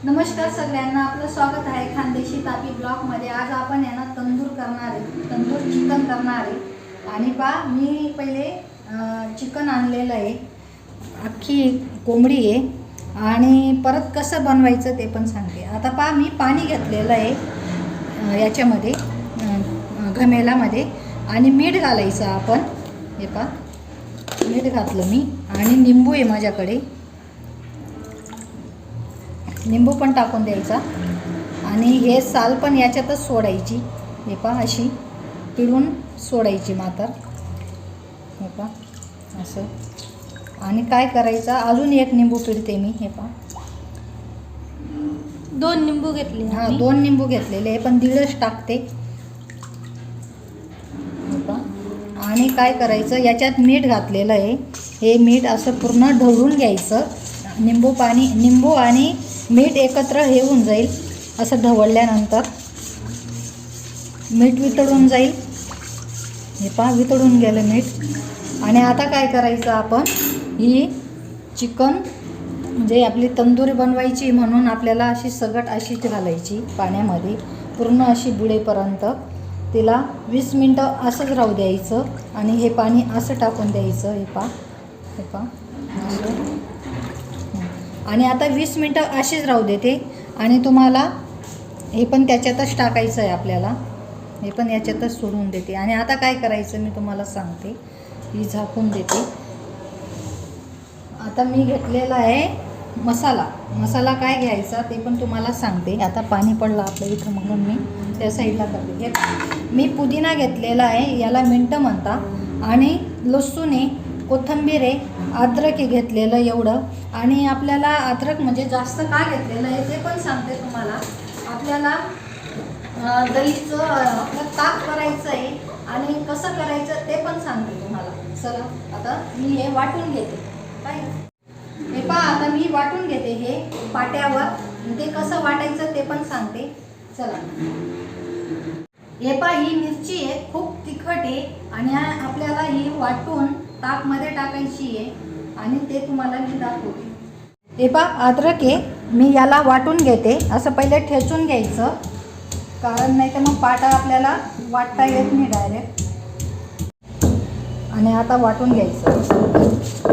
नमस्कार सगळ्यांना, आपलं स्वागत आहे खानदेशी तापी ब्लॉगमध्ये। आज आपण यांना तंदूर करणार आहे, तंदूर चिकन करणार आहे। आणि मी पहिले चिकन आणलेलं आहे, अख्खी कोंबडी आहे आणि परत कसं बनवायचं ते पण सांगते। आता मी पाणी घेतलेलं आहे याच्यामध्ये घमेलामध्ये आणि मीठ घालायचं आपण। हे मीठ घातलं मी आणि लिंबू आहे माझ्याकडे, लिंबू पण टाकून द्यायचा आणि हे साल पण याच्यातच सोडायची। हे अशी पिळून सोडायची मात्र। हे असं। आणि काय करायचं, अजून एक लिंबू पिळते मी। हे 2 लिंबू घेतले। हां, 2 लिंबू घेतलेले आहे, पण दीडच टाकते। आणि काय करायचं, याच्यात मीठ घातलेलं आहे, हे मीठ असं पूर्ण ढवळून घ्यायचं। लिंबू आणि मीठ एकत्र हे होऊन जाईल, असं ढवळल्यानंतर मीठ वितळून जाईल। हे वितळून गेलं मीठ। आणि आता काय करायचं, आपण ही चिकन म्हणजे आपली तंदुरी बनवायची म्हणून आपल्याला अशी सगट अशीच घालायची पाण्यामध्ये, पूर्ण अशी बुडेपर्यंत तिला 20 मिनटं असंच राहू द्यायचं। आणि हे पाणी असं टाकून द्यायचं। हे असं। आणि आता 20 मिनटं अशीच राहू देते। आणि तुम्हाला हे पण त्याच्यातच टाकायचं आहे आपल्याला, हे पण याच्यातच सोडून देते। आणि आता काय करायचं मी तुम्हाला सांगते, ही झाकून देते। आता मी घेतलेला आहे मसाला काय घ्यायचा ते पण तुम्हाला सांगते। आता पाणी पडलं आपल्या इथं म्हणून मी त्या साईडला करते। मी पुदिना घेतलेला आहे, याला मिंट म्हणता, आणि लसूण आहे, कोथिंबीर आहे, अद्रक आहे घेतलेलं एवढं। आणि आपल्याला अद्रक म्हणजे जास्त का घेतलेलं आहे ते पण सांगते तुम्हाला। आपल्याला दहीचं आपलं ताक करायचं आहे आणि कसं करायचं ते पण सांगते तुम्हाला। चला आता मी हे वाटून घेते। काय हे आता मी वाटून घेते हे पाट्यावर, ते कसं वाटायचं ते पण सांगते। चला हे ही मिरची आहे, खूप तिखट आहे आणि आपल्याला ही वाटून ताकमध्ये टाकायची आहे आणि ते तुम्हाला मी दाखवते। हे अद्रक आहे, मी याला वाटून घेते। असं पहिले ठेचून घ्यायचं, कारण नाही तर मग पाटा आपल्याला वाटता येत नाही डायरेक्ट। आणि आता वाटून घ्यायचं,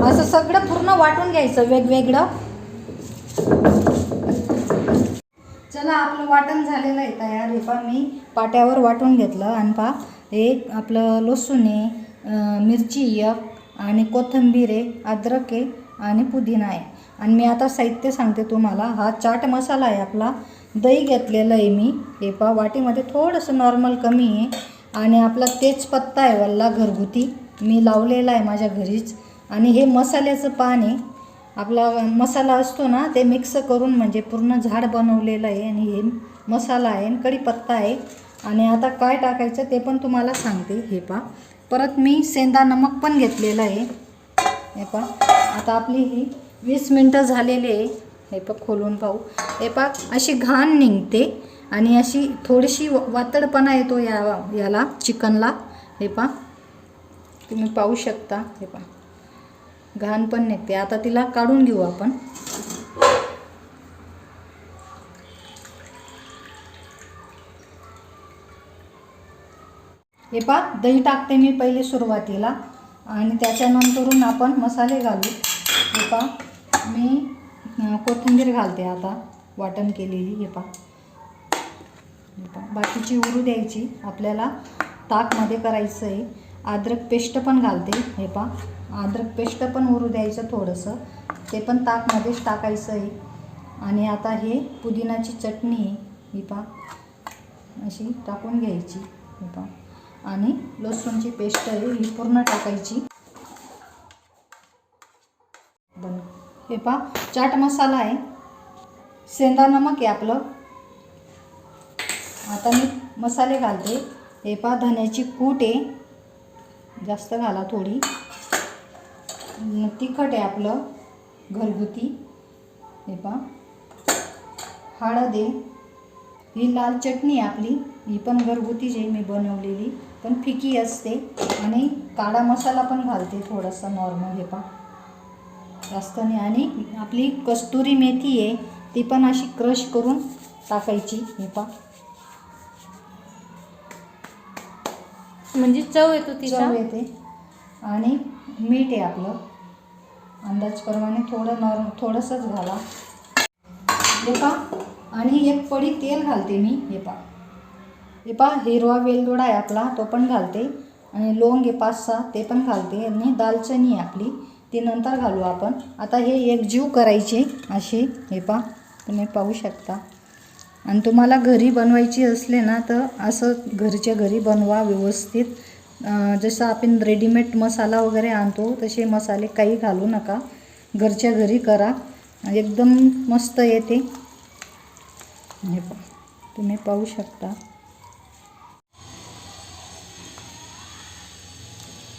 असं सगळं पूर्ण वाटून घ्यायचं वेगवेगळं। चला आपलं वाटण झालेलं आहे तयार। हे मी पाट्यावर वाटून घेतलं। आणि हे आपलं लसूण आहे, मिरची आहे आणि कोथिंबीर आहे, अद्रक आहे आणि पुदिना आहे। आणि मी आता साहित्य सांगते तुम्हाला। हा चाट मसाला आहे आपला, दही घेतलेलं आहे मी, हे वाटीमध्ये थोडंसं नॉर्मल कमी आहे। आणि आपला तेजपत्ता आहे वल्ला घरगुती, मी लावलेला आहे माझ्या घरीच। आणि हे मसाल्याचं पान आहे, आपला मसाला असतो ना ते मिक्स करून म्हणजे पूर्ण झाड बनवलेलं आहे। आणि हे मसाला आहे आणि कढीपत्ता आहे। आणि आता काय टाकायचं ते पण तुम्हाला सांगते। हे परत मी सेंधा नमक पण घेतलेलं आहे। हे आता आपली ही 20 मिनटं झालेली आहे। हे खोलून पाहू। हे अशी घाण निघते आणि अशी थोडीशी वातडपणा येतो याला चिकनला। हे तुम्ही पाहू शकता। हे घाण पण निघते। आता तिला काढून घेऊ आपण। हे दही टाकते मी पहिले सुरुवातीला आणि त्याच्यानंतरून आपण मसाले घालू। हे मी कोथिंबीर घालते आता वाटण केलेली। हे बाकीची उरू द्यायची, आपल्याला ताकमध्ये करायचं आहे। अद्रक पेस्ट पण घालते। हे अद्रक पेस्ट पण उरू द्यायचं थोडंसं, ते पण ताकमध्येच टाकायचं आहे। आणि आता हे पुदिनाची चटणी आहे, ही अशी टाकून घ्यायची। हे आणि लसूणची पेस्ट आहे, ही पूर्ण टाकायची। हे चाट मसाला आहे, सेंधा नमक आहे आपलं। आता मी मसाले घालते। हे धण्याची कूट आहे, जास्त घाला थोडी। तिखट आहे आपलं घरगुती। हे हळद आहे, ही लाल चटणी आहे आपली, ही पण घरगुतीच आहे, मी बनवलेली, पण फिकी असते। आणि काळा मसाला पण घालते थोडासा नॉर्मल। हे जास्त नाही। आणि आपली कस्तुरी मेथी आहे, ती पण अशी क्रश करून टाकायची. हे पहा, म्हणजे चव येतो तिचा. चव येते. आणि मीठ आहे आपलं अंदाजप्रमाणे, थोडंसंच घाला. हे पहा, आणि एक पडी तेल घालते मी. हे पहा हिरवा वेलदोडा आहे आपला, तो पण घालते. आणि लोंग आहे 5-6, ते पण घालते. आणि दालचिनी आहे आपली, ती नंतर घालू आपण. आता हे एकजीव करायचे असे. हे पहा, तुम्ही पाहू शकता. आणि तुम्हाला घरी बनवायची असले ना तर असं घरच्या घरी बनवा व्यवस्थित. जसं आपण रेडीमेड मसाला वगैरे आणतो तसे मसाले काही घालू नका, घरच्या घरी करा, एकदम मस्त येते. हे पहा, तुम्ही पाहू शकता.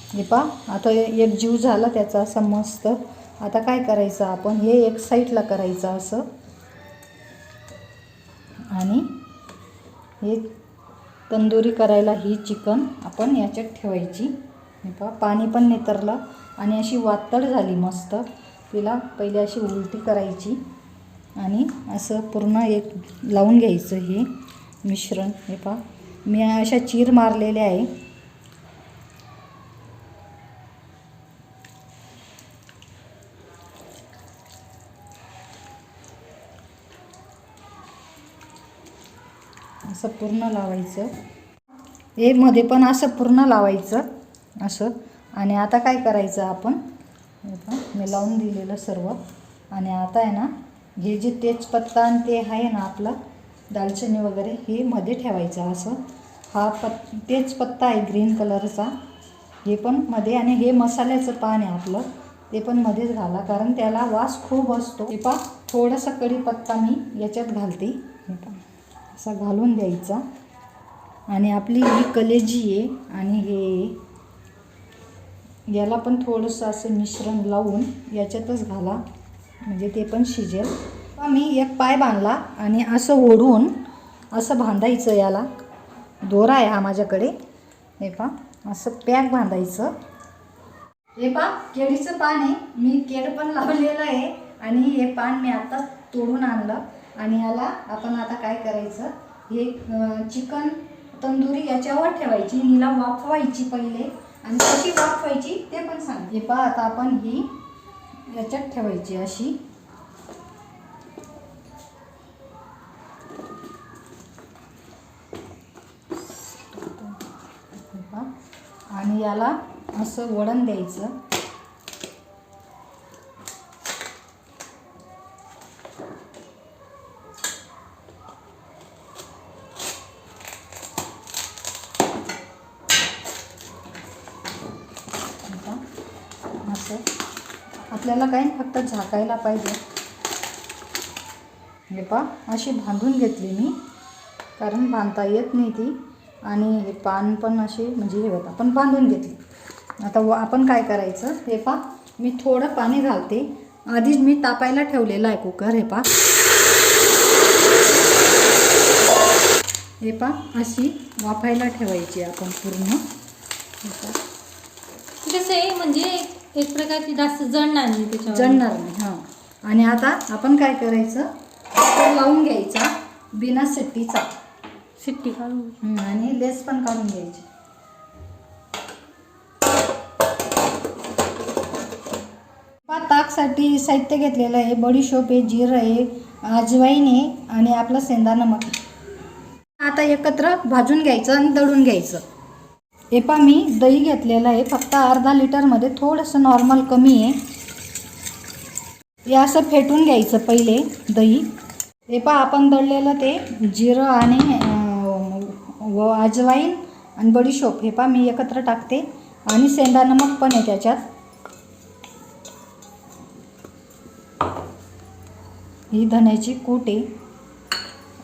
हे पहा, आता एक जीव झाला त्याचा असं मस्त. आता काय करायचं आपण, हे एक साईडला करायचं असं. आणि हे तंदुरी करायला ही चिकन आपण याच्यात ठेवायची. हे पहा, पाणी पण नितरलं आणि अशी वातड झाली मस्त. तिला पहिले अशी उलटी करायची आणि असं पूर्ण एक लावून घ्यायचं हे मिश्रण. हे पहा, मी अशा चीर मारलेल्या आहे. असं पूर्ण लावायचं. हे मध्ये पण असं पूर्ण लावायचं असं. आणि आता काय करायचं आपण, हे पहा मी लावून दिलेलं सर्व. आणि आता आहे ना, हे जे तेजपत्ता आणि ते आहे ना आपलं दालचिनी वगैरे, हे मध्ये ठेवायचं असं. हा तेजपत्ता आहे ग्रीन कलरचा, हे पण मध्ये. आणि हे मसाल्याचं पान आहे आपलं, ते पण मध्येच घाला, कारण त्याला वास खूप असतो. हे पहा, थोडासा कढीपत्ता मी याच्यात घालते. हे पहा, असा घालून द्यायचा. आणि आपली ही कलेजी आहे आणि हे याला पण थोडंसं असं मिश्रण लावून याच्यातच घाला, म्हणजे ते पण शिजेल. मी एक पाय बांधला आणि असं ओढून असं बांधायचं. याला दोरा आहे हा माझ्याकडे. हे पहा, असं पॅक बांधायचं. हे पहा, केळीचं पान आहे, मी केळ पण लावलेलं आहे. आणि हे पान मी आता तोडून आणलं. आणि याला आपण आता काय करायचं, हे चिकन तंदुरी याच्यावर ठेवायची, हिला वाफवायची पहिले. आणि कशी वाफवायची ते पण सांग. हे पहा, आता आपण ही याच्यात ठेवायची अशी. आणि याला असं वळण द्यायचं. असं आपल्याला काही फक्त झाकायला पाहिजे. हे पहा, अशी बांधून घेतली मी, कारण बांधता येत नाही ती. आणि हे पान पण असे म्हणजे हे होतं, आपण बांधून घेतली. आता आपण काय करायचं, हे पहा मी थोडं पाणी घालते. आधीच मी तापायला ठेवलेला आहे कुकर. हे पहा, हे पहा अशी वाफायला ठेवायची आपण पूर्ण. कसं आहे म्हणजे एक प्रकारची जास्त जळणार नाही त्याच्यावर. जळणार नाही. हां. आणि आता आपण काय करायचं, कुकर लावून घ्यायचा बिना शिट्टीचा. शिट्टी काढून आणि लेस पण काढून घ्यायची. ताकसाठी साहित्य घेतलेलं आहे, बडीशोप आहे, जिरं आहे, अजवाईन आहे आणि आपलं सेंधा नमक. आता एकत्र भाजून घ्यायचं आणि दळून घ्यायचं. हे पहा, मी दही घेतलेलं आहे, फक्त अर्धा लिटरमध्ये थोडंसं नॉर्मल कमी आहे. हे असं फेटून घ्यायचं पहिले दही. हे पहा, आपण दळलेलं ते जिरं आणि अजवाईन आणि बडीशोप, हे पहा मी एकत्र टाकते. आणि सेंधा नमक पण आहे त्याच्यात. ही धण्याची कूट आहे.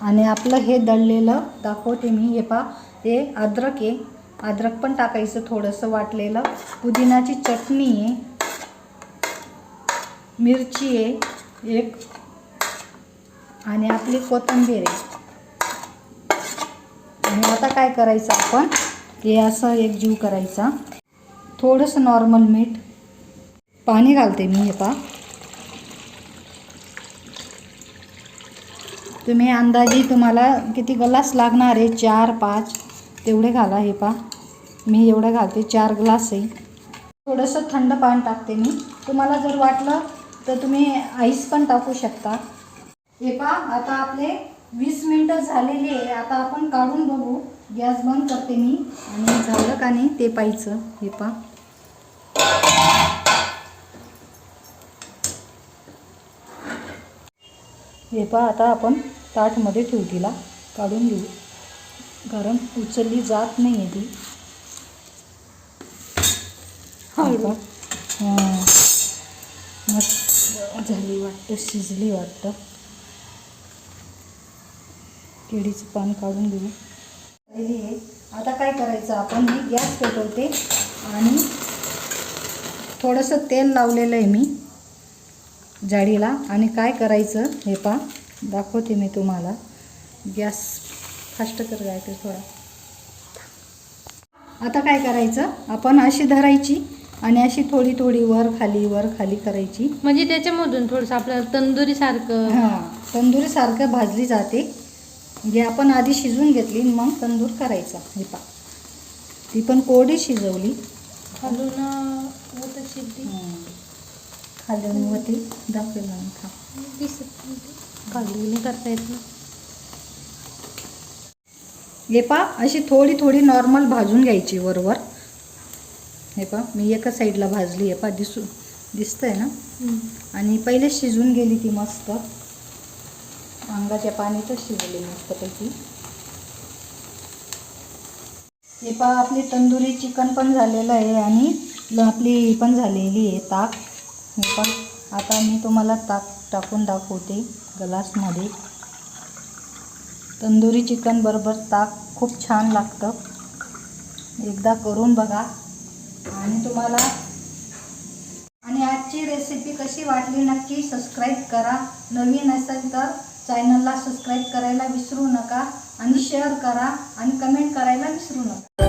आणि आपलं हे दळलेलं दाखवते मी. हे पहा, हे अद्रक आहे, अद्रक पण टाकायचं थोडंसं वाटलेलं. पुदिनाची चटणी आहे, मिरची आहे एक, आणि आपली कोथिंबीर आहे. आणि आता काय करायचं आपण, हे असं एकजीव करायचा. थोडंसं नॉर्मल मीठ, पाणी घालते मी. हे पहा, तुम्ही अंदाजे तुम्हाला किती ग्लास लागणार आहे 4-5 तेवढे घाला. हे पहा मी एवढं घालते, 4 ग्लास आहे. थोडंसं थंड पाणी टाकते मी. तुम्हाला जर वाटलं तर तुम्ही आईस पण टाकू शकता. हे पहा आता आपले 20 मिनटं झालेली आहे. आता आपण काढून बघू. गॅस बंद करते मी आणि झालं का नाही ते पाहायचं. हे पहा हे पहा आता आपण ताटमध्ये ठेवू, तिला काढून घेऊ कारण उचलली जात नाही आहे ती. हां मस्त झाली वाटतं, शिजली वाटतं. केळीचं पान काढून घेऊ. झालेली आहे. आता काय करायचं आपण, मी गॅस पेटवते आणि थोडंसं तेल लावलेलं आहे मी जाळीला. आणि काय करायचं हे पहा दाखवते मी तुम्हाला. गॅस फास्ट कर गायते थोडा. आता काय करायचं, आपण अशी धरायची आणि अशी थोडी थोडी वर खाली करायची. म्हणजे त्याच्यामधून थोडंसं आपल्याला तंदुरीसारखं. हां तंदुरीसारखं भाजली जाते. म्हणजे आपण आधी शिजवून घेतली मग तंदूर करायचा. हे पहा ती पण कोरडी शिजवली. खालून होतं शिजली. खालून होती दाखवेल खा दिसत खालून करता येत ना. हे पहा अशी थोडी थोडी नॉर्मल भाजून घ्यायची वरवर. हे पहा मी एका साईडला भाजली. हे पहा दिसतंय ना. आणि पहिले शिजून गेली ती मस्त. अंगाच्या पाण्यातच शिजली मस्तपैकी. हे पहा आपली तंदुरी चिकन पण झालेलं आहे आणि आपली पण झालेली आहे ताक. हे पहा आता मी तुम्हाला ताक टाकून दाखवते ग्लासमध्ये. तंदुरी चिकन बरोबर ताक खूप छान लागतं. एकदा करून बघा. आणि तुम्हाला आणि आजची रेसिपी कशी वाटली नक्की सबस्क्राईब करा. नवीन असेल तर चॅनलला सबस्क्राईब करायला विसरू नका आणि शेअर करा आणि कमेंट करायला विसरू नका.